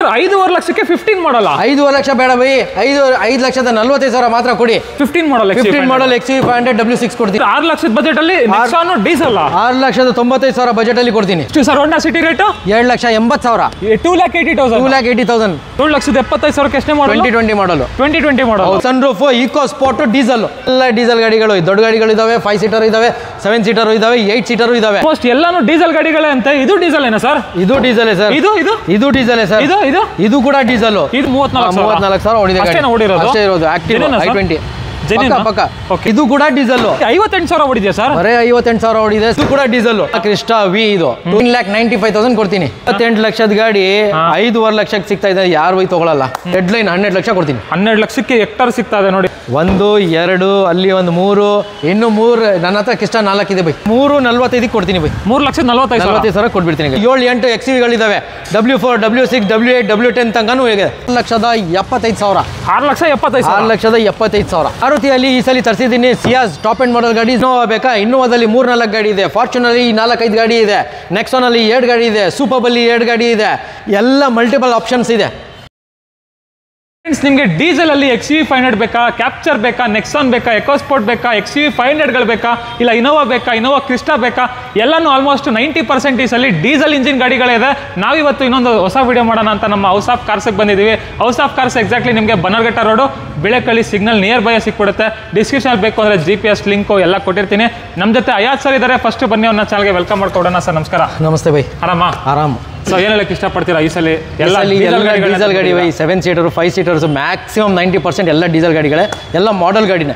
Sir 5.5 ಲಕ್ಷಕ್ಕೆ 15 ಮಾಡಲ್ಲ. 5.5 ಲಕ್ಷ ಬೇಡ ಬೈ, 5,45,000 ಮಾತ್ರ ಕೊಡಿ. 15 ಮಾಡಲ್ XUV500 W6 ಕೊಡ್ತೀನಿ. 6 ಲಕ್ಷದ ಬಜೆಟ್ ಅಲ್ಲಿ ನೆಕ್ಸಾನ್ ಡೀಸೆಲ್ 6,95,000 ಬಜೆಟ್ ಅಲ್ಲಿ ಕೊಡ್ತೀನಿ. Sir Honda City rate 2,80,000. 2,80,000. 2,80,000. 7,75,000 ಎಷ್ಟೇ model? 2020 model. 2020 model. Sunroof, EcoSport, diesel. ಎಲ್ಲ ಡೀಸೆಲ್ ಗಾಡಿಗಳು, ದೊಡ್ಡ ಗಾಡಿಗಳು ಇದಾವೆ. 5 ಸೀಟರ್ ಇದಾವೆ, 7 ಸೀಟರ್ ಇದಾವೆ, 8 ಸೀಟರ್ ಇದಾವೆ. ಮೋಸ್ಟ್ ಎಲ್ಲಾನು ಡೀಸೆಲ್ ಗಾಡಿಗಳೇ ಅಂತ. ಇದು ಡೀಸೆಲ್ ಏನಾ ಸರ್? ಇದು ಡೀಸೆಲ್ ಸರ್. ಇದು ಡೀಸೆಲ್ ಸರ್. ಇದು ಕೂಡ ಡೀಸೆಲ್. ಇದು 34,000 ಓಡಿದೆ ಗಾಡಿ. ಅಷ್ಟೇ ಇರೋದು. ಆಕ್ಟಿವ್ i20 ಪಕ್ಕ. ಇದು ಕೂಡ ಡೀಸೆಲ್. 58,000 ಓಡಿದ್ಯಾ ಸರ್? ಬರೇ 58,000 ಓಡಿದೆ. ಇದು ಕೂಡ ಡೀಸೆಲ್. ಕ್ರಿಸ್ಟಾ ವಿ ಇದು 2,95,000 ಕೊಡ್ತೀನಿ. 28 ಲಕ್ಷದ ಗಾಡಿ 5.5 ಲಕ್ಷಕ್ಕೆ ಸಿಗ್ತಾ ಇದೆ. ಯಾರು ಹೋಗಿ ತಗೊಳ್ಳಲ್ಲ. ಡೆಡ್ ಲೈನ್ 12 ಲಕ್ಷ ಕೊಡ್ತೀನಿ. 12 ಲಕ್ಷಕ್ಕೆ ಹೆಕ್ಟರ್ ಸಿಗ್ತಾ ಇದೆ ನೋಡಿ. 1 2 ಅಲ್ಲಿ 1 3 ಇನ್ನು 3 ನನ್ನ ಹತ್ರ ಕ್ರಿಸ್ಟಾ 4 ಇದೆ ಬೈ. 3,45 ಕೊಡ್ತೀನಿ ಬೈ. 3,45,000 ಕೊಟ್ಬಿಡ್ತೀನಿ. 7-8 XUV-ಗಳಿದಾವೆ. W4 W6 W8 W10 ತನಕನೂ ಇದೆ. 6,75,000. 6,75,000. ಮಾರುತಿಯಲ್ಲಿ ಈ ಸಲ ತರಿಸಿದ್ದೀನಿ ಸಿಯಾಸ್ ಟಾಪ್ ಎಂಡ್ ಮಾಡಲ್ ಗಾಡಿ. ಇನ್ನೋವಾ ಬೇಕಾ? ಇನ್ನೋವಾದಲ್ಲಿ 3-4 ಗಾಡಿ ಇದೆ. ಫಾರ್ಚುನಲ್ಲಿ 4-5 ಗಾಡಿ ಇದೆ. ನೆಕ್ಸಾನಲ್ಲಿ 2 ಗಾಡಿ ಇದೆ. ಸೂಪರ್ಬಲ್ಲಿ 2 ಗಾಡಿ ಇದೆ. ಎಲ್ಲ ಮಲ್ಟಿಪಲ್ ಆಪ್ಷನ್ಸ್ ಇದೆ. ನಿಮಗೆ ಡೀಸೆಲ್ ಅಲ್ಲಿ XUV500 ಬೇಕಾ, ಕ್ಯಾಪ್ಚರ್ ಬೇಕಾ, ನೆಕ್ಸಾನ್ ಬೇಕಾ, ಎಕೋಸ್ಪೋರ್ಟ್ ಬೇಕಾ, XUV500ಗಳು ಬೇಕಾ, ಇಲ್ಲ ಇನೋವಾ ಬೇಕಾ, ಇನೋವಾ ಕ್ರಿಸ್ಟಾ ಬೇಕಾ, ಎಲ್ಲಾನು ಆಲ್ಮೋಸ್ಟ್ 90% ಈ ಸಲ ಡೀಸೆಲ್ ಇಂಜಿನ್ ಗಾಡಿಗಳಿದೆ. ನಾವಿವತ್ತು ಇನ್ನೊಂದು ಹೊಸ ವಿಡಿಯೋ ಮಾಡೋಣ ಅಂತ ನಮ್ಮ ಹೌಸ್ ಆಫ್ ಕಾರ್ಸ್ಗೆ ಬಂದಿದ್ದೀವಿ. ಹೌಸ್ ಆಫ್ ಕಾರ್ಸ್ ಎಕ್ಸಾಕ್ಟ್ಲಿ ನಿಮಗೆ Bannerghatta road, Bilekahalli signal near by ಸಿಕ್ಬಿಡುತ್ತೆ. ಡಿಸ್ಕ್ರಿಪ್ಷನ್ ಬೇಕು ಅಂದರೆ GPS ಲಿಂಕು ಎಲ್ಲ ಕೊಟ್ಟಿರ್ತೀನಿ. ನಮ್ಮ ಜೊತೆ ಅಯಾಜ್ ಸರ್ ಇದ್ದಾರೆ. ಫಸ್ಟ್ ಬನ್ನಿ ಅವ್ರನ್ನ ಚಾನಲ್ಗೆ ವೆಲ್ಕಮ್ ಮಾಡ್ಕೊಡೋಣ. ಸರ್ ನಮಸ್ಕಾರ. ನಮಸ್ತೆ ಬೈ. ಆರಾಮ್. ಸೊ ಏನು ಹೇಳಕ್ಕೆ ಇಷ್ಟಪಡ್ತೀರಾ ಈ ಸಲ? ಎಲ್ಲ ಡೀಸೆಲ್ ಗಾಡಿ ಬೈ. 7 ಸೀಟರ್ 5 ಸೀಟರ್ಸ್ ಮ್ಯಾಕ್ಸಿಮಮ್ 90% ಎಲ್ಲ ಡೀಸೆಲ್ ಗಾಡಿಗಳೇ. ಎಲ್ಲ ಮಾಡೆಲ್ ಗಾಡಿನೇ.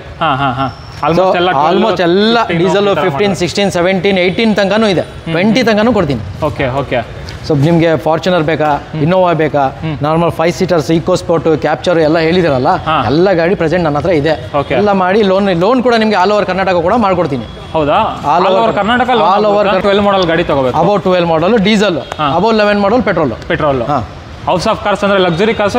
ಆಲ್ಮೋಸ್ಟ್ ಎಲ್ಲ ಡೀಸೆಲ್ 15 16 17 18 ತನಕನೂ ಇದೆ. 20 ತನಕನೂ ಕೊಡ್ತೀನಿ. ಓಕೆ. ಸೊ ನಿಮಗೆ ಫಾರ್ಚುನರ್ ಬೇಕಾ, ಇನ್ನೋವಾ ಬೇಕಾ, normal 5 seaters, EcoSport, Kaptur ಎಲ್ಲ ಹೇಳಿದಿರಲ್ಲ, ಎಲ್ಲ ಗಾಡಿ ಪ್ರೆಸೆಂಟ್ ನನ್ನ ಹತ್ರ ಇದೆ. ಎಲ್ಲ ಮಾಡಿ ಲೋನ್ ಕೂಡ ನಿಮಗೆ ಆಲ್ ಓವರ್ ಕರ್ನಾಟಕ ಕೂಡ ಮಾಡ್ಕೊಡ್ತೀನಿ. ಹೌದಾ? All over Karnataka all over 12 ಮಾಡಲ್ ಗಾಡಿ ತಗೋಬೇಕು. About 12 model diesel, about 11 model petrol. House of cars ಅಂದ್ರೆ ಲಕ್ಸುರಿ ಕಾರ್ಸ್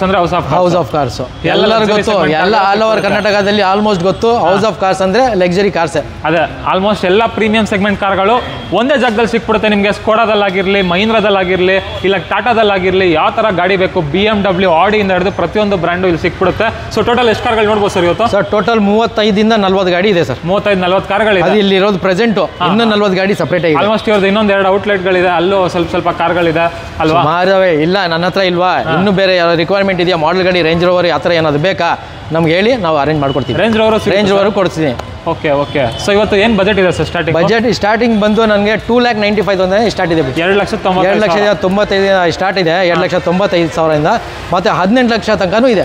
ಅಂದ್ರೆ ಹೌಸ್ ಆಫ್ ಕಾರ್ಸ್ ಎಲ್ಲರೂ ಗೊತ್ತು. ಎಲ್ಲ ಆಲ್ ಓವರ್ ಕರ್ನಾಟಕದಲ್ಲಿ ಆಲ್ಮೋಸ್ಟ್ ಗೊತ್ತು. ಹೌಸ್ ಆಫ್ ಕಾರ್ಸ್ ಅಂದ್ರೆ ಲಕ್ಸುರಿ ಕಾರ್ಸ್. ಅದೇ ಆಲ್ಮೋಸ್ಟ್ ಎಲ್ಲ ಪ್ರೀಮಿಯಂ ಸೆಗ್ಮೆಂಟ್ ಕಾರ್ಗಳು ಒಂದೇ ಜಾಗದಲ್ಲಿ ಸಿಕ್ಬಿಡುತ್ತೆ ನಿಮಗೆ. ಸ್ಕೋಡಾದಲ್ಲಾಗಿರಲಿ, ಮಹೀಂದ್ರದಲ್ಲಾಗಿರಲಿ, ಇಲ್ಲ ಟಾಟಾದಲ್ಲಾಗಿರಲಿ, ಯಾವ ಥರ ಗಾಡಿ ಬೇಕು BMW, ಆಡಿಯಿಂದ ಹಿಡಿದು ಪ್ರತಿಯೊಂದು ಬ್ರ್ಯಾಂಡು ಇಲ್ಲಿ ಸಿಕ್ಬಿಡುತ್ತೆ. ಸೊ ಟೋಟಲ್ ಎಷ್ಟು ಕಾರ್ಗಳು ನೋಡ್ಬೋದು ಸರ್ ಇವತ್ತು? ಸರ್ ಟೋಟಲ್ 35 ಇಂದ 40 ಗಾಡಿ ಇದೆ ಸರ್. 35-40 ಕಾರ್ಗಳಿದೆ. ಅದು ಇಲ್ಲಿ ಇರೋದು ಪ್ರೆಸೆಂಟ್. ಇನ್ನೂ 40 ಗಾಡಿ ಸಪ್ರೇಟ್ ಆಗಿದೆ. ಆಲ್ಮೋಸ್ಟ್ ಇವ್ರದ್ದು ಇನ್ನೊಂದು 2 ಔಟ್ಲೆಟ್ಗಳಿದೆ. ಅಲ್ಲೂ ಸ್ವಲ್ಪ ಕಾರ್ಗಳಿದೆ ಅಲ್ವಾ? ಇಲ್ಲ ನನ್ನ ಹತ್ರ ಇಲ್ವಾ? ಇನ್ನೂ ಬೇರೆ ರಿಕ್ವೈರ್ಮೆಂಟ್ ಇದೆಯಾ? ಮಾಡಲ್ ಗಾಡಿ, ರೇಂಜ್ ರೋವರ್ ಆ ಥರ ಏನಾದ್ರು ಬೇಕಾ ನಮ್ಗೆ ಹೇಳಿ, ನಾವು ಅರೇಂಜ್ ಮಾಡ್ಕೊಡ್ತೀವಿ. ರೇಂಜ್ ರೋವರ್ ಕೊಡ್ತೀನಿ. ಓಕೆ. ಸೊ ಇವತ್ತು ಏನು ಬಜೆಟ್ ಇದೆ ಸರ್? ಸ್ಟಾರ್ಟಿಂಗ್ ಬಂದು ನನಗೆ 2,95,000 ಸ್ಟಾರ್ಟ್ ಇದೆ. 2,95,000 ಸ್ಟಾರ್ಟ್ ಇದೆ. 2,95,000 ಮತ್ತೆ 18 ಲಕ್ಷ ತನಕನೂ ಇದೆ.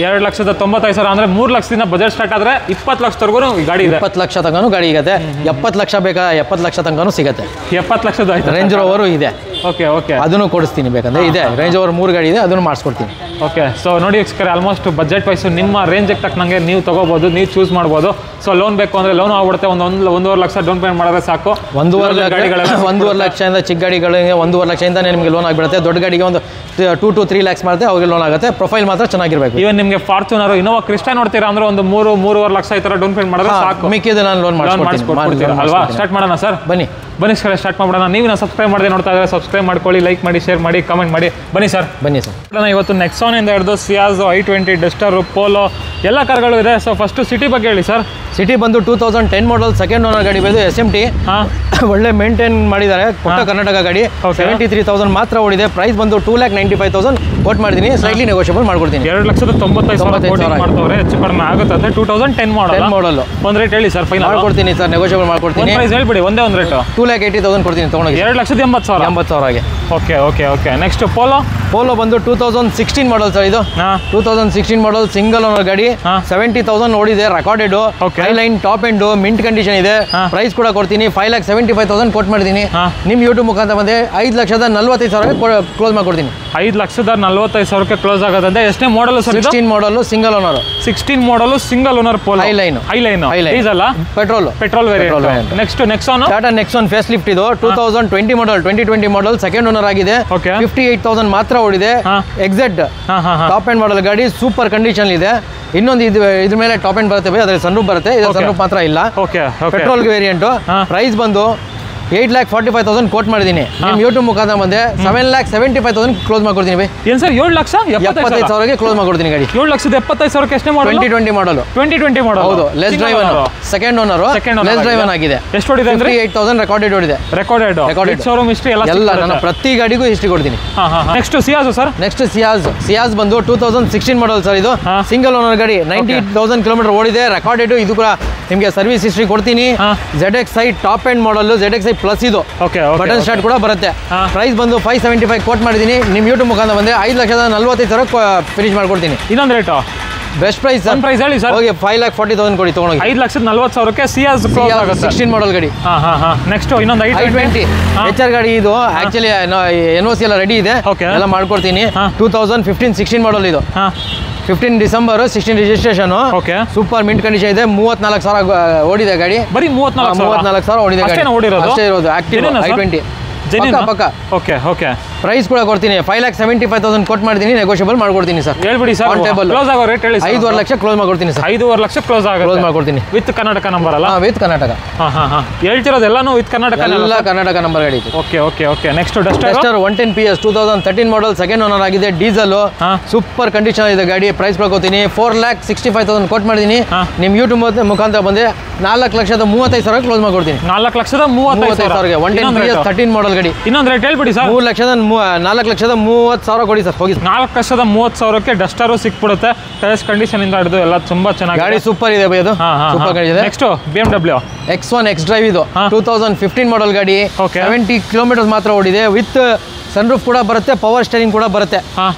2,95,000 ಅಂದ್ರೆ 3 ಲಕ್ಷದಿಂದ ಬಜೆಟ್ ಸ್ಟಾರ್ಟ್ ಆದ್ರೆ 20 ಲಕ್ಷದವರೆಗೂ ಗಾಡಿ ಇದೆ. 20 ಲಕ್ಷ ತನಕನೂ ಗಾಡಿ ಇದೆ. 70 ಲಕ್ಷ ಬೇಕಾ? 70 ಲಕ್ಷ ತನಕನೂ ಸಿಗುತ್ತೆ. 70 ಲಕ್ಷದ ರೇಂಜ್ ರೋವರು ಇದೆ. ಓಕೆ ಅದನ್ನು ಕೊಡಿಸ್ತೀನಿ ಬೇಕಂದ್ರೆ. ಇದೆ ರೇಂಜ್ ರೋವರ್ 3 ಗಾಡಿ ಇದೆ, ಅದನ್ನು ಮಾಡಿಸ್ಕೊಡ್ತೀನಿ. ಓಕೆ. ಸೊ ನೋಡಿ ವೀಕ್ಷಕರೇ, ಆಲ್ಮೋಸ್ಟ್ ಬಜೆಟ್ ವೈಸು ನಿಮ್ಮ ರೇಂಜಿಗೆ ತಕ್ಕನಂಗೆ ನೀವು ತಗೋಬಹುದು, ನೀವು ಚೂಸ್ ಮಾಡ್ಬೋದು. ಸೊ ಲೋನ್ ಬೇಕು ಅಂದ್ರೆ ಲೋನ್ ಆಗ್ಬಿಡುತ್ತೆ. 1.5 ಲಕ್ಷ ಡೌನ್ ಪೇಮೆಂಟ್ ಮಾಡಿದ್ರೆ ಸಾಕು. 1.5 ಲಕ್ಷದಿಂದ ಚಿಕ್ಕ ಗಾಡಿಗಳಿಗೆ 1.5 ಲಕ್ಷದಿಂದನೇ ನಿಮಗೆ ಲೋನ್ ಆಗಿಬಿಡುತ್ತೆ. ದೊಡ್ಡ ಗಾಡಿಗೆ ಒಂದು 2 to 3 lakhs ಮಾಡಿದ್ರೆ ಅವ್ರಿಗೆ ಲೋನ್ ಆಗುತ್ತೆ. ಪ್ರೊಫೈಲ್ ಮಾತ್ರ ಚೆನ್ನಾಗಿರ್ಬೇಕು. ಇವನ್ ನಿಮಗೆ ಫಾರ್ಚುನರ್, ಇನೋವಾ ಕ್ರಿಸ್ಟಾ ನೋಡ್ತೀರಾ ಅಂದ್ರೆ ಒಂದು 3-3.5 ಲಕ್ಷ ಈ ತರ ಡೌನ್ ಪೇಮೆಂಟ್ ಮಾಡಿದ್ರೆ ಸಾಕು. ಮಿಕ್ಕಿದ್ದು ನಾನು ಲೋನ್ ಮಾಡಿಸ್ಕೊಡ್ತೀನಿ ಅಲ್ವಾ? ಸ್ಟಾರ್ಟ್ ಮಾಡೋಣ ಸರ್. ಬನ್ನಿ ಸರ್, ಸ್ಟಾರ್ಟ್ ಮಾಡ್ಬಿಡೋಣ. ನೀವು ಸಬ್ಸ್ಕ್ರೈಬ್ ಮಾಡದೆ ನೋಡ್ತಾ ಇದ್ರೆ ಸಬ್ಸ್ಕ್ರೈಬ್ ಮಾಡ್ಕೊಳ್ಳಿ, ಲೈಕ್ ಮಾಡಿ, ಶೇರ್ ಮಾಡಿ, ಕಮೆಂಟ್ ಮಾಡಿ. ಬನ್ನಿ ಸರ್. ಇವತ್ತು ನೆಕ್ಸಾನ್ ಇಂದ ಹಿಡಿದು ಸಿಯಾಜ್, i20, ಡಸ್ಟರ್, ಪೋಲೋ ಎಲ್ಲ ಕಾರ್ಗಳು ಇದೆ. ಸೊ ಫಸ್ಟ್ ಸಿಟಿ ಬಗ್ಗೆ ಹೇಳಿ ಸರ್. ಸಿಟಿ ಬಂದು 2010 ಮಾಡಲ್ ಸೆಕೆಂಡ್ ಓನರ್ ಗಾಡಿ ಬಂದು SMT. ಒಳ್ಳೆ ಮೇಂಟೈನ್ ಮಾಡಿದ್ದಾರೆ. ಕೊಟ್ಟ ಕರ್ನಾಟಕ ಗಾಡಿ. 73,000 ಮಾತ್ರ ಓಡಿದೆ. ಪ್ರೈಸ್ ಬಂದು 2,95,000 ಕೋಟ್ ಮಾಡಿದ್ದೀನಿ. ಸ್ಲೈಟ್ಲಿ ನೆಗೋಷಿಯಬಲ್ ಮಾಡ್ಕೊಡ್ತೀನಿ. 2,95,000 ಮಾಡ್ತವ್ರೆ. ಹೆಚ್ಚು ಕಡಿಮೆ ಆಗುತ್ತೆ. 2010 ಮಾಡಲ್ ಒಂದು ರೇಟ್ ಹೇಳಿ ಸರ್. ಫೈನಲ್ ಮಾಡ್ಕೊಡ್ತೀನಿ ಸರ್, ನೆಗೋಷಿಯಬಲ್ ಮಾಡ್ಕೊಡ್ತೀನಿ. ಪ್ರೈಸ್ ಹೇಳ್ಬಿಡಿ, ಒಂದೇ ಒಂದು ರೇಟ್. 2,80,000 ಕೊಡ್ತೀನಿ ತಗೊಂಡೋಗಿ. 2,80,000. ಓಕೆ. ನೆಕ್ಸ್ಟ್ ಪೋಲೋ ಬಂದು 2016 ಮಾಡಲ್ ಸರ್. ಇದು 2016 ಮಾಡಲ್ ಸಿಂಗಲ್ ಓನರ್ ಗಾಡಿ. 70,000 ಓಡಿದೆ. Recorded line top end mint condition ಇದೆ. ಪ್ರೈಸ್ ಕೂಡ ಕೊಡ್ತೀನಿ. 5,75,000 ಕೋಟ್ ಮಾಡಿದ್ದೀನಿ. ನಿಮ್ ಯೂಟ್ಯೂಬ್ ಮುಖಾಂತರ ಬಂದೆ 5,45,000 ಕ್ಲೋಸ್ ಮಾಡ್ಕೊಡ್ತೀನಿ. 5,45,000 ಕ್ಲೋಸ್ ಆಗುತ್ತೆ. ಎಷ್ಟೇ model sir? 16 model single owner. 16 model single owner Polo. Highline diesel petrol variant. Next Nexon, Tata Nexon facelift. ಇದು 2020 ಮಾಡಲ್ ಸೆಕೆಂಡ್ ಓನರ್ ಆಗಿದೆ. 58,000 ಮಾತ್ರ ಓಡಿದೆ. ಎಕ್ಸೆಟ್ ಟಾಪ್ ಎಂಡ್ ಮಾಡಲ್ ಗಾಡಿ. ಸೂಪರ್ ಕಂಡೀಷನ್ ಇದೆ. ಇನ್ನೊಂದು ಇದ್ರ ಮೇಲೆ ಟಾಪ್ ಎಂಡ್ ಬರುತ್ತೆ, ಅದ್ರ ಸನ್ರೂಫ್ ಬರುತ್ತೆ. ಇದು ಸನ್ರೂಫ್ ಮಾತ್ರ ಇಲ್ಲ. Petrol variant. ಪ್ರೈಸ್ ಬಂದು 8,45,000 ಕೋಟ್ ಮಾಡಿದ್ದೀನಿ. ನಿಮ್ಮ ಯೂಟ್ಯೂಬ್ ಮುಖಾಂತರ ಬಂದೆ 7,75,000 ಕ್ಲೋಸ್ ಮಾಡ್ಕೊಡ್ತೀನಿ ಬೈ. ಏನು ಸರ್ 7,75,000 ಕ್ಲೋಸ್ ಮಾಡ್ಕೊಡ್ತೀನಿ ಗಾಡಿ. 7,75,000 ಎಷ್ಟೇ ಮಾಡಲ್? 2020 ಮಾಡಲು. 2020 ಮಾಡಲ್. ಹೌದು, less drive second owner, less drive ಆಗಿದೆ. ಎಷ್ಟು ಓಡಿದೆ ಅಂದ್ರೆ 58,000 ರೆಕಾರ್ಡೆಡ್ ಓಡಿದೆ. ರೆಕಾರ್ಡೆಡ್ ಶೋರೂಮ್ ಹಿಸ್ಟ್ರಿ ಎಲ್ಲ ನನ್ನ ಪ್ರತಿ ಗಾಡಿಗೂ ಹಿಸ್ಟ್ರಿ ಕೊಡ್ತೀನಿ. Next ಸಿಯಾಜ್ sir. ನೆಕ್ಸ್ಟ್ ಸಿಯಾಜ್ ಬಂದು 2016 ಮಾಡಲ್ ಸರ್. ಇದು ಸಿಂಗಲ್ ಓನರ್ ಗಾಡಿ, 90,000 ಕಿಲೋಮೀಟರ್ ಓಡಿದೆ, ರೆಕಾರ್ಡೆಡ್. ಇದು ಕೂಡ ನಿಮಗೆ ಸರ್ವಿಸ್ ಹಿಸ್ಟ್ರಿ ಕೊಡ್ತೀನಿ. ZXi ಟಾಪ್ ಎಂಡ್ ಮಾಡಲ್, ZXi ಪ್ಲಸ್ ಇದು. ಬಟನ್ ಸ್ಟಾರ್ಟ್ ಕೂಡ ಬರುತ್ತೆ. ಪ್ರೈಸ್ ಬಂದು 575 ಕೋಟ್ ಮಾಡಿದ್ದೀನಿ. ನಿಮ್ಮ ಯೂಟ್ಯೂಬ್ ಮುಖಾಂತರ ಬಂದೆ 5,45,000 ಫಿನಿಶ್ ಮಾಡ್ಕೊಡ್ತೀನಿ. ಇನ್ನೊಂದು rate best price sir. Price ಹೇಳಿ ಸರ್. ಹೋಗಿ 5,40,000 ಕೊಡಿ ತಗೊಂಡೋಗಿ. 5,40,000 ಸಿಯಾಜ್ ಕ್ಲೋಸ್ ಆಗುತ್ತೆ. 16 ಮಾಡಲ್ ಗಾಡಿ. ನೆಕ್ಸ್ಟ್ ಇನ್ನೊಂದು i20 HR ಗಾಡಿ. ಇದು ಆಕ್ಚುಲಿ NOC ಎಲ್ಲ ರೆಡಿ ಇದೆ, ಎಲ್ಲ ಮಾಡ್ಕೊಡ್ತೀನಿ. 2015-16 ಮಾಡಲ್ ಇದು. 15 December 16 registration. Super mint condition ಇದೆ. 34,000 ಓಡಿದೆ ಗಾಡಿ. ಬರೀ 34,000 ಓಡಿದೆ ಗಾಡಿ. ಅಷ್ಟೇ ಇರೋದು. ಆಕ್ಟಿವ್ i20 ಪಕ್ಕ. ಓಕೆ ಪ್ರೈಸ್ ಕೂಡ ಕೊಡ್ತೀನಿ. 5,75,000 ಕೋಟ್ ಮಾಡ್ತೀನಿ. ನೆಗೋಷಿಯಬಲ್ ಮಾಡ್ಕೊಡ್ತೀನಿ ಸರ್. ಹೇಳ್ಬಿಡಿ ಸರ್. ಕ್ಲೋಸ್ ಆಗೋ ರೇಟ್ ಹೇಳಿ. 5.5 ಲಕ್ಷ ಕ್ಲೋಸ್ ಮಾಡ್ಕೊಡ್ತೀನಿ ಸರ್. 5.5 ಲಕ್ಷ ಕ್ಲೋಸ್ ಮಾಡ್ಕೊಡ್ತೀನಿ. ವಿತ್ ಕರ್ನಾಟಕ ನಂಬರ್ ಅಲ್ಲ? ವಿತ್ ಕರ್ನಾಟಕ. ಹೇಳ್ತಿರೋದೆಲ್ಲಾನು ವಿತ್ ಕರ್ನಾಟಕ. ಎಲ್ಲ ಕರ್ನಾಟಕ ನಂಬರ್ ಗಾಡಿ. ಓಕೆ ನೆಕ್ಸ್ಟ್ ಡಸ್ಟರ್ 110 PS 2013 ಮಾಡಲ್, ಸೆಕೆಂಡ್ ಓನರ್ ಆಗಿದೆ, ಡೀಸೆಲ್. ಸೂಪರ್ ಕಂಡೀಷನ್ ಇದೆ ಗಾಡಿ. ಪ್ರೈಸ್ ಕೊಡ್ತೀನಿ 4,65,000 ಕೋಟ್ ಮಾಡಿದ್ದೀನಿ. ನಿಮ್ಮ ಯೂಟ್ಯೂಬ್ ಮುಖಾಂತರ ಬಂದೆ 4,35,000 ಕ್ಲೋಸ್ ಮಾಡ್ಕೊಡ್ತೀನಿ. 4,35,000 110 PS 13 ಮಾಡಲ್ ಗಾಡಿ. ಇನ್ನೊಂದು ರೇಟ್ ಹೇಳ್ಬಿಡಿ ಸರ್. 4,30,000 ಕೊಡಿ ಸರ್. ಹೋಗಿ 4,30,000 ಡಸ್ಟರ್ ಸಿಕ್ಬಿಡುತ್ತೆ. ಟೈರ್ಸ್ ಕಂಡೀಷನ್ ಇಂದ ಹಿಡಿದು ಎಲ್ಲ ತುಂಬಾ ಚೆನ್ನಾಗಿ ಗಾಡಿ ಸೂಪರ್ ಇದೆ ಬೈ. ಅದು ಸೂಪರ್ ಗಾಡಿ ಇದೆ. Next BMW X1 X drive. ಇದು 2015 ಮಾಡಲ್ ಗಾಡಿ. 70 ಕಿಲೋಮೀಟರ್ಸ್ ಮಾತ್ರ ಓಡಿದೆ. ವಿತ್ ಸನ್ರೂಫ್ ಕೂಡ ಬರುತ್ತೆ, ಪವರ್ ಸ್ಟೇರಿಂಗ್ ಕೂಡ ಬರುತ್ತೆ.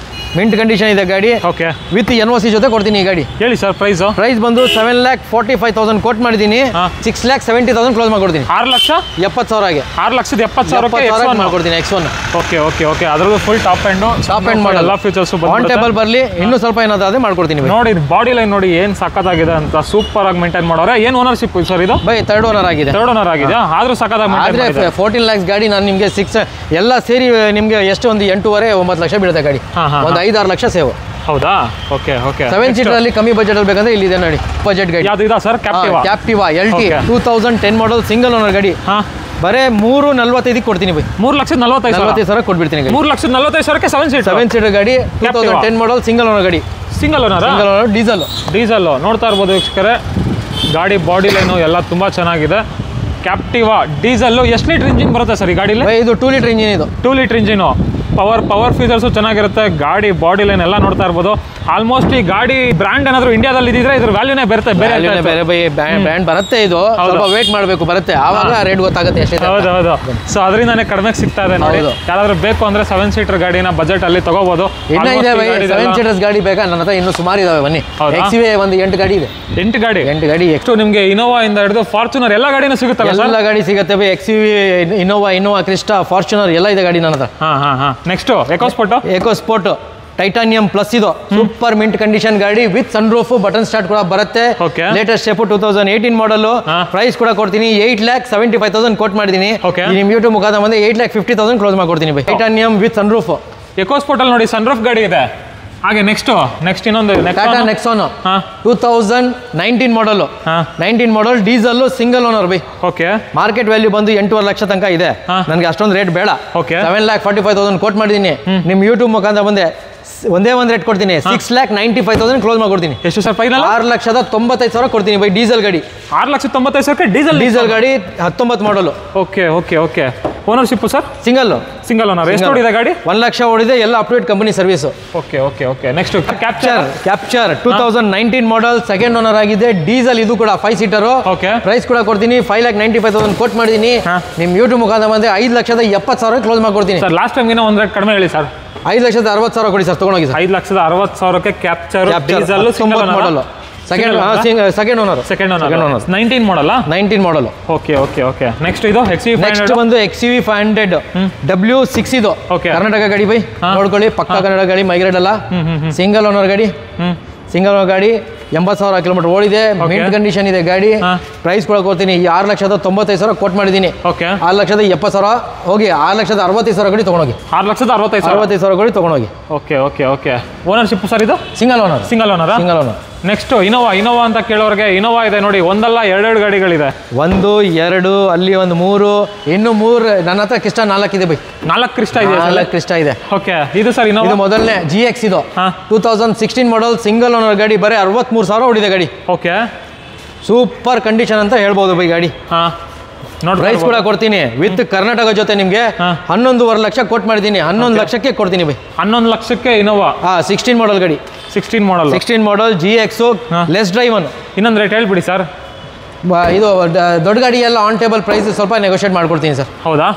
ಮಿಂಟ್ ಕಂಡೀಷನ್ ಇದೆ ಗಾಡಿ. ವಿತ್ NOC ಜೊತೆ ಕೊಡ್ತೀನಿ ಈ ಗಾಡಿ. ಹೇಳಿ ಸರ್ ಪ್ರೈಸ್ ಬಂದು 7,45,000 ಕೋಟ್ ಮಾಡಿದ್ದೀನಿ. 6,70,000 ಕ್ಲೋಸ್ ಮಾಡ್ಕೊಡ್ತೀನಿ. 6,70,000 6,70,000 ಮಾಡ್ಕೊಡ್ತೀನಿ. X1 ಓಕೆ ಅದ್ರದ್ದು ಫುಲ್ ಟಾಪ್ ಎಂಡ್ ಮಾಡಲ್. ಎಲ್ಲ ಫೀಚರ್ಸ್ ಆನ್ ಟೇಬಲ್ ಬರಲಿ. ಇನ್ನೂ ಸ್ವಲ್ಪ ಏನಾದ್ರೆ ಮಾಡ್ಕೊಡ್ತೀನಿ. ನೋಡಿ ಬಾಡಿ ಲೈನ್ ನೋಡಿ ಏನ್ ಸಕ್ಕತ್ತಾಗಿದೆ ಅಂತ. ಸೂಪರ್ ಆಗಿ ಮೇಂಟೈನ್ ಮಾಡೋರೆ. ಏನ್ ಓನರ್ಶಿಪ್ ಸರ್ ಇದು? ಬೈ ಥರ್ಡ್ ಓನರ್ ಆಗಿದೆ. ಆದ್ರೂ ಸಕ್ಕತ್ತಾಗಿ ಆದ್ರೆ 14 lakhs ಗಾಡಿ. ನಾನು ನಿಮಗೆ 6 ಎಲ್ಲ ಸೇರಿ ನಿಮಗೆ ಎಷ್ಟು ಒಂದು 8.5-9 ಲಕ್ಷ ಬೀಳುತ್ತೆ ಗಾಡಿ. ಒಂದು 5-6 ಲಕ್ಷ ಸೇವ್. ಹೌದಾ? ಓಕೆ 7 ಸೀಟರ್ ಅಲ್ಲಿ ಕಮ್ಮಿ ಬಜೆಟ್ ಅಲ್ಲಿ ಬೇಕಂದ್ರೆ ಇಲ್ಲಿದೆ ನೋಡಿ ಬಜೆಟ್ ಗಾಡಿ. ಯಾವ್ದು ಇದೆ sir? Captiva LT 2010 model single owner ಗಾಡಿ. ಬರೇ 3,45 ಕೊಡ್ತೀನಿ ಬೈ. 3,45,000 ಕೊಟ್ಬಿಡ್ತೀನಿ. 3,45,000 7 ಸೀಟರ್ ಗಾಡಿ. 2010 ಮಾಡಲ್ ಸಿಂಗಲ್ ಓನರ್ ಗಾಡಿ. ಸಿಂಗಲ್ ಓನರ್ ಡೀಸೆಲ್ ನೋಡ್ತಾ ಇರ್ಬೋದು ವೀಕ್ಷಕರೇ. ಗಾಡಿ ಬಾಡಿ ಲೈನು ಎಲ್ಲ ತುಂಬಾ ಚೆನ್ನಾಗಿದೆ. ಕ್ಯಾಪ್ಟಿವಾ ಡೀಸೆಲ್. ಎಷ್ಟು ಲೀಟರ್ ಇಂಜಿನ್ ಬರುತ್ತೆ ಸರ್ ಈ ಗಾಡಿಲಿ? ಇದು 2 ಲೀಟರ್ ಇಂಜಿನ್. ಇದು 2 ಲೀಟರ್ ಇಂಜಿನು. ಪವರ್ ಫೀಚರ್ಸು ಚೆನ್ನಾಗಿರುತ್ತೆ. ಗಾಡಿ ಬಾಡಿ ಲೈನ್ ಎಲ್ಲ ನೋಡ್ತಾ ಇರ್ಬೋದು. ಆಲ್ಮೋಸ್ಟ್ ಈ ಗಾಡಿ ಬ್ರ್ಯಾಂಡ್ ಏನಾದ್ರು ಇಂಡಿಯಾದಲ್ಲಿ ಇದ್ರೆ ಇದ್ರ ವ್ಯಾಲ್ಯೂನೇ ಬೇರೆ ಬ್ರ್ಯಾಂಡ್ ಬರುತ್ತೆ. ಇದು ಸ್ವಲ್ಪ ವೇಟ್ ಮಾಡಬೇಕು, ಬರುತ್ತೆ ಆವಾಗ ರೇಟ್ ಗೊತ್ತಾಗುತ್ತೆ ಅಷ್ಟೇ. ಹೌದು. ಸೊ ಅದರಿಂದಾನೇ ಕಡಿಮೆ ಸಿಗ್ತಾ ಇದೆ ನೋಡಿ. ಯಾರಾದ್ರೂ ಬೇಕು ಅಂದ್ರೆ 7 ಸೀಟರ್ ಗಾಡಿನ ಬಜೆಟ್ ಅಲ್ಲಿ ತಗೋಬಹುದು. ಇನ್ನ ಇದೆ 7 ಸೀಟರ್ಸ್ ಗಾಡಿ ಬೇಕಾ? ನನ್ನ ಹತ್ರ ಇನ್ನೂ ಸುಮಾರು ಇದಾವೆ. ಬನ್ನಿ. XUV ಒಂದು 8 ಗಾಡಿ ಇದೆ. 8 ಗಾಡಿ ಎಷ್ಟು ನಿಮಗೆ ಇನೋವಾ ಇಂದ ಹಿಡಿದು ಫಾರ್ಚುನರ್ ಎಲ್ಲ ಗಾಡಿನೂ ಸಿಗುತ್ತಲ್ಲ? ಎಲ್ಲ ಗಾಡಿ ಸಿಗುತ್ತೆ by. XUV, Innova Crysta, Fortuner ಎಲ್ಲ ಇದೆ ಗಾಡಿ ನನ್ನ ಹತ್ರ. Next EcoSport titanium plus. ಇದು ಸೂಪರ್ ಮಿಂಟ್ ಕಂಡೀಷನ್ ಗಾಡಿ. ವಿತ್ ಸನ್ರೂಫ್, ಬಟನ್ ಸ್ಟಾರ್ಟ್ ಕೂಡ ಬರುತ್ತೆ. ಲೇಟೆಸ್ಟ್ ಸ್ಟೆಪ್ 2018 ಮಾಡಲ್. ಪ್ರೈಸ್ ಕೂಡ ಕೊಡ್ತೀನಿ 8,75,000 ಕೋಟ್ ಮಾಡಿದ್ದೀನಿ. ನಿಮ್ ಯೂಟ್ಯೂಬ್ ಮುಖಾಂತರ ಬಂದ್ರೆ 8,50,000 ಕ್ಲೋಸ್ ಮಾಡ್ಕೊಡ್ತೀನಿ by. Titanium with sunroof. EcoSport ಅಲ್ಲಿ ನೋಡಿ ಸನ್ರೂಫ್ ಗಾಡಿ ಇದೆ. ಹಾಗೆ ನೆಕ್ಸ್ಟ್ ಇನ್ನೊಂದು ಟಾಟಾ ನೆಕ್ಸಾನ್ 2019 ಮಾಡಲ್. 19 ಮಾಡಲ್ diesel single owner by. Market value ಬಂದು 8.5 ಲಕ್ಷ ತನಕ ಇದೆ. ನನಗೆ ಅಷ್ಟೊಂದು ರೇಟ್ ಬೇಡ. 7,45,000 ಕೋಟ್ ಮಾಡಿದ್ದೀನಿ. ನಿಮ್ಮ ಯೂಟ್ಯೂಬ್ ಮುಖಾಂತರ ಬಂದೆ ಒಂದೇ ಒಂದು ರೇಟ್ ಕೊಡ್ತೀನಿ. 6,95,000 ಕ್ಲೋಸ್ ಮಾಡ್ಕೊಡ್ತೀನಿ. ಎಷ್ಟು ಸರ್ ಫೈನಲ್? 6,95,000 ಕೊಡ್ತೀನಿ ಬೈ. ಡೀಸೆಲ್ ಗಾಡಿ. 6,95,000 ಡೀಸೆಲ್ ಗಾಡಿ 19 ಮಾಡಲು. Okay ownership sir? Single owner. ಎಷ್ಟು ಓಡಿದೆ ಗಾಡಿ? 1 ಲಕ್ಷ ಓಡಿದೆ. ಎಲ್ಲ update company service. Okay next capture 2019 ಮಾಡಲ್, ಸೆಕೆಂಡ್ ಓನರ್ ಆಗಿದೆ, ಡೀಸೆಲ್. ಇದು ಕೂಡ 5 ಸೀಟರ್. ಪ್ರೈಸ್ ಕೂಡ ಕೊಡ್ತೀನಿ 5,95,000 ಕೋಟ್ ಮಾಡಿದ್ದೀನಿ. ನಿಮ್ ಯೂಟ್ಯೂಬ್ ಮುಖಾಂತರ ಬಂದ್ರೆ 5,70,000 ಕ್ಲೋಸ್ ಮಾಡ್ಕೊಡ್ತೀನಿ ಸರ್. ಲಾಸ್ಟ್ ಟೈಮ್ ಒಂದು ರೇಟ್ ಕಡಿಮೆ ಹೇಳಿ ಸರ್. 5,60,000 ಕೊಡಿ ಸರ್, ತಗೊಂಡೋಗಿ ಸರ್. 5,60,000 ಕ್ಯಾಪ್ಚರ್ ಡೀಸೆಲ್ ಸಿಂಗಲ್ ಮಾಡಲ್. ಸೆಕೆಂಡ್ ಓನರ್ 19 ಮಾಡಲ್. 19 ಮಾಡಲ್. ಓಕೆ ನೆಕ್ಸ್ಟ್ ಇದು ನೆಕ್ಸ್ಟ್ ಬಂದು XUV 500 W6. ಇದು ಕರ್ನಾಟಕ ಗಾಡಿ ಬೈ. ನೋಡ್ಕೊಳ್ಳಿ, ಪಕ್ಕ ಕನ್ನಡ ಗಾಡಿ, ಮೈಗ್ರೇಡ್ ಅಲ್ಲ. ಸಿಂಗಲ್ ಓನರ್ ಗಾಡಿ. 80,000 ಕಿಲೋಮೀಟರ್ ಓಡಿದೆ. ಮಿಂಟ್ ಕಂಡೀಷನ್ ಇದೆ ಗಾಡಿ. ಪ್ರೈಸ್ ಕೂಡ ಕೊಡ್ತೀನಿ 6,95,000 ಕೋಟ್ ಮಾಡಿದ್ದೀನಿ. 6,70,000 ಹೋಗಿ 6,65,000 ಗಾಡಿ ತಗೊಂಡೋಗಿ. 6,65,000 ಗಾಡಿ ತಗೊಂಡೋಗಿ. ಓಕೆ ಓನರ್ಶಿಪ್ ಸರ್ ಇದು? Single owner. ನೆಕ್ಸ್ಟ್ ಇನೋವಾ ಅಂತ ಕೇಳೋರಿಗೆ ಇನೋವಾ ಇದೆ ನೋಡಿ, ಒಂದಲ್ಲ ಎರಡೆರಡು ಗಾಡಿಗಳಿದೆ. 1 2 ಅಲ್ಲಿ ಒಂದು 3 ಇನ್ನು 3 ನನ್ನ ಹತ್ರ ಕ್ರಿಸ್ಟಾ 4 ಇದೆ ಬೈ. 4 ಕ್ರಿಸ್ಟಾ ಇದೆ. 4 ಕ್ರಿಸ್ಟಾ ಇದೆ. ಓಕೆ, ಇದು ಸರ್ ಇದು ಮೊದಲನೇ GX ಇದು 2016 ಮಾಡಲ್ ಸಿಂಗಲ್ ಓನರ್ ಗಾಡಿ, ಬರೀ 63,000 ಹೊಡಿದೆ ಗಾಡಿ. ಓಕೆ, ಸೂಪರ್ ಕಂಡೀಷನ್ ಅಂತ ಹೇಳ್ಬೋದು ಬೈ ಗಾಡಿ. ಪ್ರೈಸ್ ಕೂಡ ಕೊಡ್ತೀನಿ ವಿತ್ ಕರ್ನಾಟಕ ಜೊತೆ ನಿಮಗೆ 11.5 ಲಕ್ಷ ಕೊಟ್ಟು ಮಾಡಿದ್ದೀನಿ. 11 ಲಕ್ಷಕ್ಕೆ ಕೊಡ್ತೀನಿ ಬೈ. 11 ಲಕ್ಷಕ್ಕೆ ಇನೋವಾ 16 ಮಾಡಲ್ ಗಾಡಿ. 16 ಮಾಡಲ್ GX ಲೆಸ್ ಡ್ರೈವ್ ಒನ್. ಇನ್ನೊಂದು ರೇಟ್ ಹೇಳ್ಬಿಡಿ ಸರ್. ಇದು ದೊಡ್ಡ ಗಾಡಿ ಎಲ್ಲ ಆನ್ ಟೇಬಲ್ ಪ್ರೈಸ್ ಸ್ವಲ್ಪ ನೆಗೋಷಿಯೇಟ್ ಮಾಡ್ಕೊಡ್ತೀನಿ ಸರ್. ಹೌದಾ?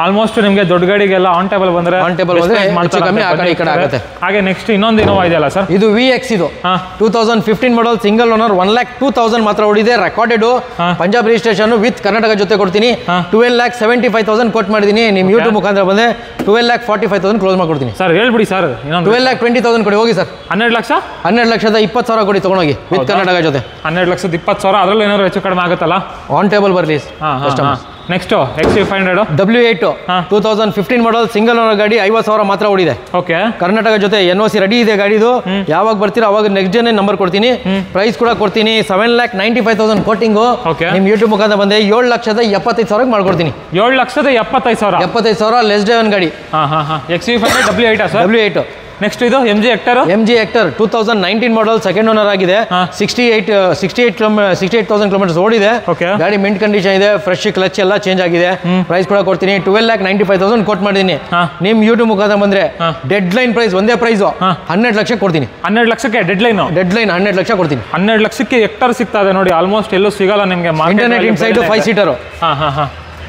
ಆಲ್ಮೋಸ್ಟ್ ನಿಮಗೆ ದೊಡ್ಡ ಗಾಡಿಗೆಲ್ಲ ಆನ್ ಟೇಬಲ್ ಬಂದ್ರೆ ಹೆಚ್ಚು ಕಮ್ಮಿ ಆ ಕಡೆ ಈ ಕಡೆ ಆಗುತ್ತೆ. ಹಾಗೆ ನೆಕ್ಸ್ಟ್ ಇನ್ನೊಂದು ಇನೋವಾ ಇದೆಯಲ್ಲ ಸರ್, ಇದು VX ಇದು 2015 ಮಾಡಲ್ ಸಿಂಗಲ್ ಓನರ್ 1,02,000 ಮಾತ್ರ ಹೊಡಿದೆ. Recorded Punjab registration with Karnataka ಜೊತೆ ಕೊಡ್ತೀನಿ. 12,75,000 ಕೊಟ್ಟು ಮಾಡಿದ್ದೀನಿ. ನಿಮ್ಮ ಯೂಟ್ಯೂಬ್ ಮುಖಾಂತರ ಬಂದೆ 12,45,000 ಕ್ಲೋಸ್ ಮಾಡ್ಕೊಡ್ತೀನಿ ಸರ್. ಹೇಳ್ಬಿಡಿ ಸರ್. 12,20,000 ಕೊಡಿ ಹೋಗಿ ಸರ್. 12,20,000 ಕೊಡಿ ತಗೊಂಡೋಗಿ ವಿತ್ ಕರ್ನಾಟಕ ಜೊತೆ. 12,20,000 ಅದರಲ್ಲಿ ಏನಾದ್ರು ಹೆಚ್ಚು ಕಡಿಮೆ ಆಗುತ್ತಲ್ಲ? ಆನ್ ಟೇಬಲ್ ಬರಲಿ. ನೆಕ್ಸ್ಟ್ XC500 W8 2015 ಮಾಡಲ್ ಸಿಂಗಲ್ ಓನರ್ ಗಾಡಿ 50,000 ಮಾತ್ರ ಓಡಿದೆ. ಓಕೆ, ಕರ್ನಾಟಕ ಜೊತೆ NOC ರೆಡಿ ಇದೆ ಗಾಡಿದು. ಯಾವಾಗ ಬರ್ತೀರಾ ಅವಾಗ ನೆಕ್ಸ್ಟ್ ಡೇ ನಂಬರ್ ಕೊಡ್ತೀನಿ. ಪ್ರೈಸ್ ಕೂಡ ಕೊಡ್ತೀನಿ 7,95,000 ಕೋಟಿಂಗು. ನಿಮ್ ಯೂಟ್ಯೂಬ್ ಮುಖಾಂತರ ಬಂದೆ 7,75,000 ಮಾಡ್ಕೊಡ್ತೀನಿ. 7,75,000 75,000 ಲೆಸ್ ಡೇ ಒನ್ ಗಾಡಿ. XC500 W8 sir. W8 next ಇದು MG Hector 2019 ಮಾಡಲ್ ಸೆಕೆಂಡ್ ಓನರ್ ಆಗಿದೆ. 68,000 ಕಿಲೋಮೀಟರ್ಸ್ ಓಡಿದೆ. ಗಾಡಿ ಮಿಂಟ್ ಕಂಡೀಷನ್ ಇದೆ, ಫ್ರೆಶ್ ಕ್ಲಚ್ ಎಲ್ಲ ಚೇಂಜ್ ಆಗಿದೆ. ಪ್ರೈಸ್ ಕೂಡ ಕೊಡ್ತೀನಿ 12,95,000 ಕೊಟ್ಟು ಮಾಡಿದ್ದೀನಿ. ನಿಮ್ ಯೂಟ್ಯೂಬ್ ಮುಖಾಂತರ ಬಂದ್ರೆ ಡೆಡ್ ಲೈನ್ ಪ್ರೈಸ್ ಒಂದೇ ಪ್ರೈಸ್ 12 ಲಕ್ಷ ಕೊಡ್ತೀನಿ. 12 ಲಕ್ಷಕ್ಕೆ ಡೆಡ್ ಲೈನ್ 12 ಲಕ್ಷ ಕೊಡ್ತೀನಿ. 12 ಲಕ್ಷಕ್ಕೆ ಹೆಕ್ಟರ್ ಸಿಗ್ತಾ ಇದೆ ನೋಡಿ. ಆಲ್ಮೋಸ್ಟ್ ಎಲ್ಲೂ ಸಿಗಲ್ಲ ನಿಮಗೆ. Internet inside 5 seater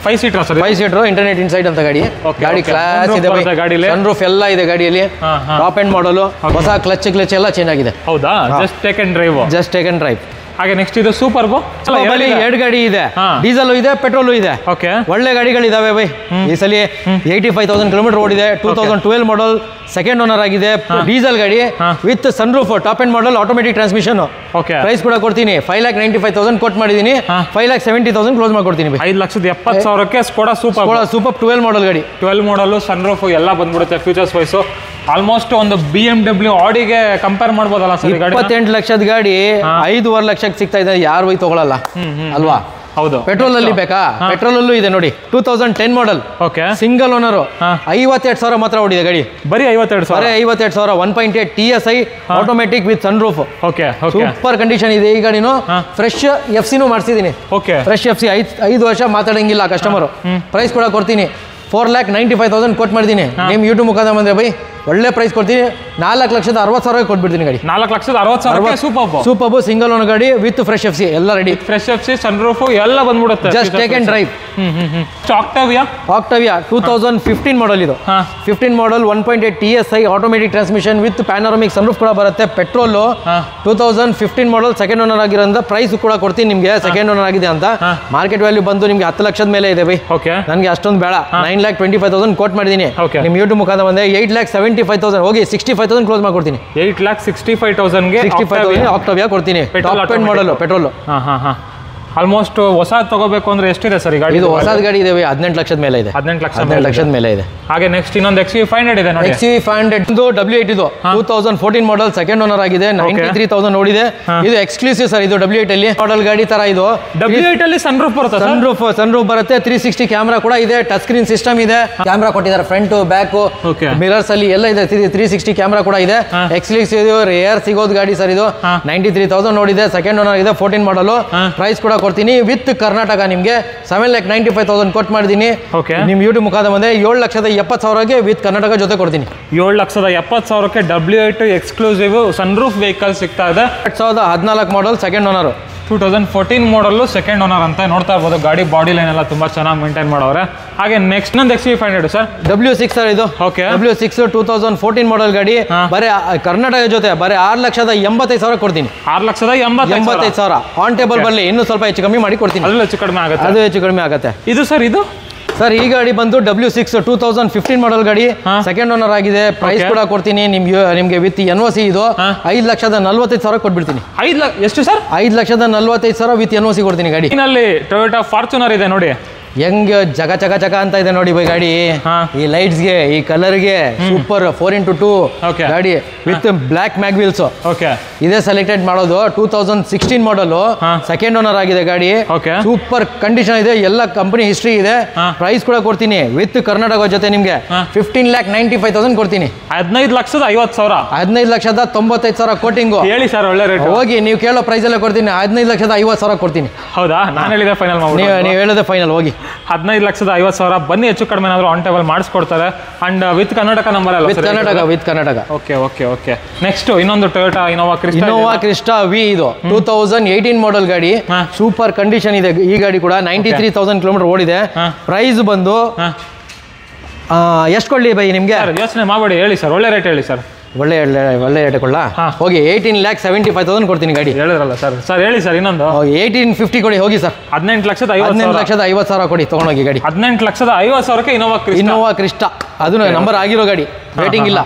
5 seater sir. 5 seater internet inside ಅಂತ ಗಾಡಿ. ಗಾಡಿ ಕ್ಲಾಸ್ ಇದೆ, ಸನ್ ರೂಫ್ ಎಲ್ಲ ಇದೆ ಗಾಡಿಯಲ್ಲಿ. ಟಾಪ್ ಎಂಡ್ ಮಾಡಲು, ಹೊಸ ಕ್ಲಚ್ ಎಲ್ಲ ಚೇಂಜ್ ಆಗಿದೆ. ಹೌದಾ? Just take and drive. ಹಾಗೆ ನೆಕ್ಸ್ಟ್ ಇದು ಸೂಪರ್ಬೋ 2 ಗಾಡಿ ಇದೆ. ಡೀಸೆಲ್ ಇದೆ, ಪೆಟ್ರೋಲ್ ಇದೆ. ಓಕೆ, ಒಳ್ಳೆ ಗಾಡಿಗಳಿದಾವೆ ಬೈ. ಈ ಸಲ 85,000 ಕಿಲೋಮೀಟರ್ ಓಡಿದೆ. 2012 ಮಾಡಲ್ ಸೆಕೆಂಡ್ ಓನರ್ ಆಗಿದೆ. ಡೀಸೆಲ್ ಗಾಡಿ with sunroof, top end model, automatic transmission. Okay, price ಕೂಡ ಕೊಡ್ತೀನಿ 5,95,000 ಕೊಟ್ಟು ಮಾಡಿದ್ದೀನಿ. 5,70,000 ಕ್ಲೋಸ್ ಮಾಡ್ಕೊಡ್ತೀನಿ. 5,70,000ಕ್ಕೆ ಸ್ಕೋಡಾ ಸೂಪರ್ 12 ಮಾಡಲ್ ಗಾಡಿ. 12 ಮಾಡಲ್ ಸನ್ ರೂಫ್ ಎಲ್ಲ ಬಂದ್ಬಿಡುತ್ತೆ. ಫ್ಯೂಚರ್ಸ್ ವೈಸು ಆಲ್ಮೋಸ್ಟ್ ಒಂದು BMW ಆಡಿಗೆ ಕಂಪೇರ್ ಮಾಡ್ಬೋದಲ್ಲ ಸರ್? 28 ಲಕ್ಷದ ಗಾಡಿ 5.5 ಲಕ್ಷಕ್ಕೆ ಸಿಗ್ತಾ ಇದೆ. ಯಾರು ಹೋಗಿ ತಗೊಳ್ಳಲ್ಲ ಅಲ್ವಾ? ಹೌದು. ಪೆಟ್ರೋಲ್ ಅಲ್ಲಿ ಬೇಕಾ? ಪೆಟ್ರೋಲ್ ಅಲ್ಲೂ ಇದೆ ನೋಡಿ. 2010 ಮಾಡಲ್ ಸಿಂಗಲ್ ಓನರ್ 52,000 ಮಾತ್ರ ಓಡಿದೆ ಗಾಡಿ. ಬರೀ 52,000 1.8 TSI automatic with sunroof. Super condition ಇದೆ ಈ ಗಾಡಿನು. ಫ್ರೆಶ್ FC ಮಾಡಿಸಿದೀನಿ. ಫ್ರೆಶ್ FC 5 ವರ್ಷ ಮಾತಾಡಂಗಿಲ್ಲ ಕಸ್ಟಮರ್. ಪ್ರೈಸ್ ಕೂಡ ಕೊಡ್ತೀನಿ 4,95,000 ಕೊಟ್ಟು ಮಾಡಿದ್ದೀನಿ. ನಿಮ್ ಯೂಟ್ಯೂಬ್ ಮುಖಾಂತರ ಬಂದ್ರೆ ಬೈ ಒಳ್ಳೆ ಪ್ರೈಸ್ ಕೊಡ್ತೀನಿ. 4,60,000 ಕೊಟ್ಬಿಡ್ತೀನಿ ಗಾಡಿ. 4,60,000 ಸೂಪರ್ ಸಿಂಗಲ್ ಓನರ್ ಗಾಡಿ ವಿತ್ ಫ್ರೆಶ್ FC ಎಲ್ಲ ರೆಡಿ. ಫ್ರೆಶ್ FC ಸನ್ ರೂಫ್ ಎಲ್ಲ ಬಂದ್ಬಿಡುತ್ತೆ. Just take and drive. Octavia 2015 model ಇದು. 15 model 1.8 TSI automatic transmission with panoramic sunroof ಕೂಡ ಬರುತ್ತೆ. ಪೆಟ್ರೋಲ್ 2015 ಮಾಡಲ್ ಸೆಕೆಂಡ್ ಓನರ್ ಆಗಿರೋದ್ರಿಂದ ಪ್ರೈಸ್ ಕೂಡ ಕೊಡ್ತೀನಿ ನಿಮಗೆ. ಸೆಕೆಂಡ್ ಓನರ್ ಆಗಿದೆ ಅಂತ ಮಾರ್ಕೆಟ್ ವ್ಯಾಲ್ಯೂ ಬಂದು ನಿಮ್ಗೆ 10 ಲಕ್ಷದ ಮೇಲೆ ಇದೆ ಬೈ. ನನಗೆ ಅಷ್ಟೊಂದು ಬೇಡ. 9,25,000 ಕೊಟ್ಟು ಮಾಡಿದ್ದೀನಿ. ನಿಮ್ ಯೂಟ್ಯೂಬ್ ಮುಖಾಂತರ ಬಂದೆ 8,75,000 ಹೋಗಿ 65,000 ಕ್ಲೋಸ್ ಮಾಡ್ಕೊಡ್ತೀನಿ. 8,65,000ಗೆ ಆಕ್ಟಾವಿಯಾ ಕೊಡ್ತೀನಿ. ಟಾಪ್ ಎಂಡ್ ಮಾಡಲ್ ಪೆಟ್ರೋಲ್. ಆಲ್ಮೋಸ್ಟ್ ಹೊಸ ತಗೋಬೇಕು ಅಂದ್ರೆ ಎಷ್ಟಿದೆ ಸರ್ ಈ ಗಾಡಿ? ಇದು ಹೊಸ ಗಾಡಿ ಇದೆ 18 ಲಕ್ಷದ ಮೇಲೆ ಇದೆ. 18 ಲಕ್ಷದ ಮೇಲೆ ಇದೆ. ಹಾಗೆ ನೆಕ್ಸ್ಟ್ ಇನ್ನೊಂದು XC500 ಇದೆ ನೋಡಿ. XC500 W8 ಇದು 2014 ಮಾಡಲ್ ಸೆಕೆಂಡ್ ಓನರ್ ಆಗಿದೆ. 93,000 ಓಡಿದೆ. ಇದು ಎಕ್ಸ್ಕ್ಲೂಸಿವ್ ಸರ್. ಇದು W8 ಅಲ್ಲಿ ಮಾಡಲ್ ಗಾಡಿ ತರ ಇದು. W8 ಅಲ್ಲಿ ಸನ್ ರೂಫ್ ಬರುತ್ತೆ. ಸನ್ ರೂಫ್ ಬರುತ್ತೆ. 360 ಕ್ಯಾಮೆರಾ ಕೂಡ ಇದೆ. ಟಚ್ ಸ್ಕ್ರೀನ್ ಸಿಸ್ಟಮ್ ಇದೆ. ಕ್ಯಾಮೆರಾ ಕೊಟ್ಟಿದ್ದಾರೆ ಫ್ರಂಟ್ ಬ್ಯಾಕ್ ಮಿರರ್ಸ್ ಅಲ್ಲಿ ಎಲ್ಲ ಇದೆ. 360 ಕ್ಯಾಮೆರಾ ಕೂಡ ಇದೆ. ಎಕ್ಸ್ಕ್ಲೂಸಿವ್ ರೇರ್ ಸಿಗೋದು ಗಾಡಿ ಸರ್ ಇದು. 93,000 ಓಡಿದೆ. ಸೆಕೆಂಡ್ ಓನರ್ ಇದೆ. 14 ಮಾಡಲ್. ಪ್ರೈಸ್ ಕೂಡ ಕೊಡ್ತೀನಿ ವಿತ್ ಕರ್ನಾಟಕ ನಿಮಗೆ 7,95,000 ಕೊಟ್ಟು ಮಾಡಿದ್ದೀನಿ. ನಿಮ್ ಯೂಟ್ಯೂಬ್ ಮುಖಾಂತರ ಬಂದೆ 7,70,000ಗೆ ವಿತ್ ಕರ್ನಾಟಕ ಜೊತೆ ಕೊಡ್ತೀನಿ. 7,70,000ಕ್ಕೆ W8 exclusive sunroof vehicle ಸಿಗ್ತಾ ಇದೆ. 2014 model second owner. 2014 model second owner ಅಂತ ನೋಡ್ತಾ ಇರ್ಬೋದು. ಗಾಡಿ ಬಾಡಿ ಲೈನ್ ಎಲ್ಲ ತುಂಬಾ ಚೆನ್ನಾಗಿ ಮೇಂಟೈನ್ ಮಾಡೋರೆ. ಹಾಗೆ ನೆಕ್ಸ್ಟ್ ನಂದು XC500 ಸರ್. W6 ಸರ್ ಇದು. W6 2014 ಮಾಡಲ್ ಗಾಡಿ. ಬರೀ ಕರ್ನಾಟಕ ಜೊತೆ ಬರೀ 6,85,000 ಕೊಡ್ತೀನಿ. 6,85,000 ಆನ್ ಟೇಬಲ್ ಬರಲಿ. ಇನ್ನೂ ಸ್ವಲ್ಪ ಹೆಚ್ಚು ಕಮ್ಮಿ ಮಾಡಿ ಕೊಡ್ತೀನಿ. ಅದು ಹೆಚ್ಚು ಕಡಿಮೆ ಆಗುತ್ತೆ. ಇದು ಸರ್ ಇದು ಸರ್ ಈ ಗಾಡಿ ಬಂದು W6 2015 ಮಾಡಲ್ ಗಾಡಿ. ಸೆಕೆಂಡ್ ಓನರ್ ಆಗಿದೆ. ಪ್ರೈಸ್ ಕೂಡ ಕೊಡ್ತೀನಿ ನಿಮ್ಗೆ ವಿತ್ NOC ಇದು 5,45,000 ಕೊಟ್ಬಿಡ್ತೀನಿ. ಎಷ್ಟು ಸರ್? 5,45,000 ವಿತ್ NOC ಕೊಡ್ತೀನಿ ಗಾಡಿ. ಟೊಯೋಟಾ ಫಾರ್ಚುನರ್ ಇದೆ ನೋಡಿ. ಹೆಂಗ್ ಜಗ ಜಗ ಜಗ ಅಂತ ಇದೆ ನೋಡಿ ಬೈ ಗಾಡಿ. ಈ ಲೈಟ್ಸ್ಗೆ ಈ ಕಲರ್ಗೆ ಸೂಪರ್ 4x2 ಗಾಡಿ ವಿತ್ ಬ್ಲಾಕ್ ಮ್ಯಾಗ್ ವೀಲ್ಸ್. ಇದೇ ಸೆಲೆಕ್ಟೆಡ್ ಮಾಡೋದು 2016 ಮಾಡಲ್, ಸೆಕೆಂಡ್ ಓನರ್ ಆಗಿದೆ ಗಾಡಿ. ಸೂಪರ್ ಕಂಡೀಷನ್ ಇದೆ, ಎಲ್ಲ ಕಂಪನಿ ಹಿಸ್ಟ್ರಿ ಇದೆ. ಪ್ರೈಸ್ ಕೂಡ ಕೊಡ್ತೀನಿ ವಿತ್ ಕರ್ನಾಟಕ ಜೊತೆ ನಿಮ್ಗೆ 15,95,000 ಕೊಡ್ತೀನಿ. 15,50,000. 15,95,000 ಕೋಟಿಂಗು. ಹೇಳಿ ಸರ್, ಒಳ್ಳೆ ರೇಟ್. ಹೋಗಿ ನೀವು ಕೇಳೋ ಪ್ರೈಸ್ ಎಲ್ಲ ಕೊಡ್ತೀನಿ. 15,50,000 ಕೊಡ್ತೀನಿ. ಹೌದಾ? ನಾನು ಹೇಳಿದೆ ಫೈನಲ್ ಮಾಡಿ. ನೀವು ಹೇಳಿದೆ ಫೈನಲ್. ಹೋಗಿ 15,50,000. ಬನ್ನಿ, ಹೆಚ್ಚು ಕಡಿಮೆ ಏನಾದ್ರು ಆನ್ ಟೇಬಲ್ ಮಾಡಿಸ್ಕೊಡ್ತಾರೆ. ಅಂಡ್ ವಿತ್ ಕರ್ನಾಟಕ ನಂಬರ್ ಅಲ್ಲ? ವಿತ್ ಕರ್ನಾಟಕ. ಓಕೆ. ನೆಕ್ಸ್ಟ್ ಇನ್ನೊಂದು ಟೊಯೋಟಾ ಇನೋವಾ ಕ್ರಿಸ್ಟಾ ವಿ. ಇದು 2018 ಮಾಡಲ್ ಗಾಡಿ. ಸೂಪರ್ ಕಂಡೀಷನ್ ಇದೆ ಈ ಗಾಡಿ ಕೂಡ. 93,000 ಕಿಲೋಮೀಟರ್ ಓಡಿದೆ. ಪ್ರೈಸ್ ಬಂದು ಎಷ್ಟು ಕೊಡ್ಲಿ ಬೈ ನಿಮ್ಗೆ? ಯೋಚನೆ ಮಾಡಬೇಡಿ, ಹೇಳಿ ಸರ್, ಒಳ್ಳೆ ರೇಟ್ ಹೇಳಿ ಸರ್. ಒಳ್ಳೆ ರೇಟ್ ಕೊಡ್ಲ? ಹೋಗಿ 18,75,000 ಕೊಡ್ತೀನಿ ಗಾಡಿ. ಹೇಳಿದ್ರಲ್ಲ ಸರ್ ಹೇಳಿ ಸರ್. ಇನ್ನೊಂದು 1850 ಕೊಡಿ. ಹೋಗಿ ಸರ್. 18,50,000 ಕೊಡಿ, ತಗೊಂಡೋಗಿ ಗಾಡಿ. 18,50,000 ಇನೋವಾ ಕ್ರಿಸ್ಟಾ. ಅದು ನಂಬರ್ ಆಗಿರೋ ಗಾಡಿ, ವೇಟಿಂಗ್ ಇಲ್ಲ.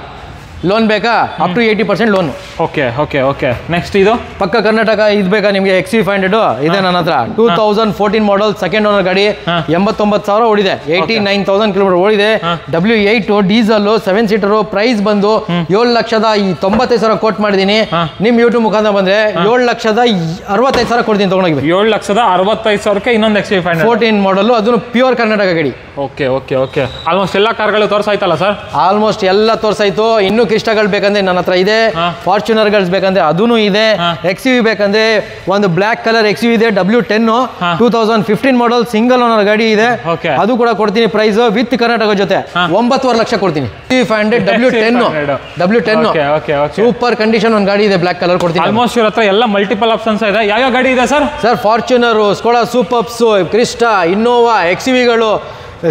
ಲೋನ್ ಬೇಕಾ? Up to 80% loan. Okay. Next ಇದು ಪಕ್ಕ ಕರ್ನಾಟಕ ಇದು ಬೇಕಾ ನಿಮಗೆ? XV500 ಇದೆ ನನ್ನ ಹತ್ರ. 2014 ಮಾಡಲ್, ಸೆಕೆಂಡ್ ಓನರ್ ಗಾಡಿ. 89,000 ಓಡಿದೆ. 89,000 ಕಿಲೋಮೀಟರ್ ಓಡಿದೆ. W8 diesel 7 seater. ಪ್ರೈಸ್ ಬಂದು 7,95,000 ಕೋಟ್ ಮಾಡಿದೀನಿ. ನಿಮ್ ಯೂಟ್ಯೂಬ್ ಮುಖಾಂತರ ಬಂದ್ರೆ 7,65,000 ಕೊಡ್ತೀನಿ. ತಗೊಂಡೋಗಿ 7,65,000 ಇನ್ನೊಂದು XV500 14 ಮಾಡಲ್, ಅದನ್ನು ಪ್ಯೂರ್ ಕರ್ನಾಟಕ ಗಾಡಿ. ಓಕೆ. ಆಲ್ಮೋಸ್ಟ್ ಎಲ್ಲ ಕಾರ್ಗಳು ತೋರಿಸಾಯ್ತಲ್ಲ ಸರ್? ಆಲ್ಮೋಸ್ಟ್ ಎಲ್ಲ ತೋರಿಸಾಯ್ತು. ಇನ್ನು ಕ್ರಿಸ್ಟಾಗಳು ಬೇಕಂದ್ರೆ ನನ್ನ ಹತ್ರ ಇದೆ. ಫಾರ್ಚುನರ್ಗಳು ಬೇಕಂದ್ರೆ ಅದೂ ಇದೆ. XUV ಬೇಕಂದ್ರೆ ಒಂದು ಬ್ಲಾಕ್ ಕಲರ್ XUV ಇದೆ, W10 2015 ಮಾಡಲ್, ಸಿಂಗಲ್ ಓನರ್ ಗಾಡಿ ಇದೆ. ಅದು ಕೂಡ ಕೊಡ್ತೀನಿ. ಪ್ರೈಸ್ ವಿತ್ ಕರ್ನಾಟಕ ಜೊತೆ 9.5 ಲಕ್ಷ ಕೊಡ್ತೀನಿ. XUV500 W10 ಸೂಪರ್ ಕಂಡೀಷನ್ ಒಂದು ಗಾಡಿ ಇದೆ, ಬ್ಲಾಕ್ ಕಲರ್ ಕೊಡ್ತೀನಿ. ಆಲ್ಮೋಸ್ಟ್ ಇವ್ರ ಹತ್ರ ಎಲ್ಲ ಮಲ್ಟಿಪಲ್ ಆಪ್ಷನ್ಸ್ ಇದೆ. ಯಾವ ಗಾಡಿ ಇದೆ sir? Fortuner, Skoda Superbs, Crysta, Innova, XUVಗಳು,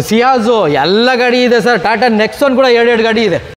ಸಿಯಾಜು ಎಲ್ಲ ಗಾಡಿ ಇದೆ ಸರ್. ಟಾಟಾ ನೆಕ್ಸಾನ್ ಕೂಡ 2 ಗಾಡಿ ಇದೆ.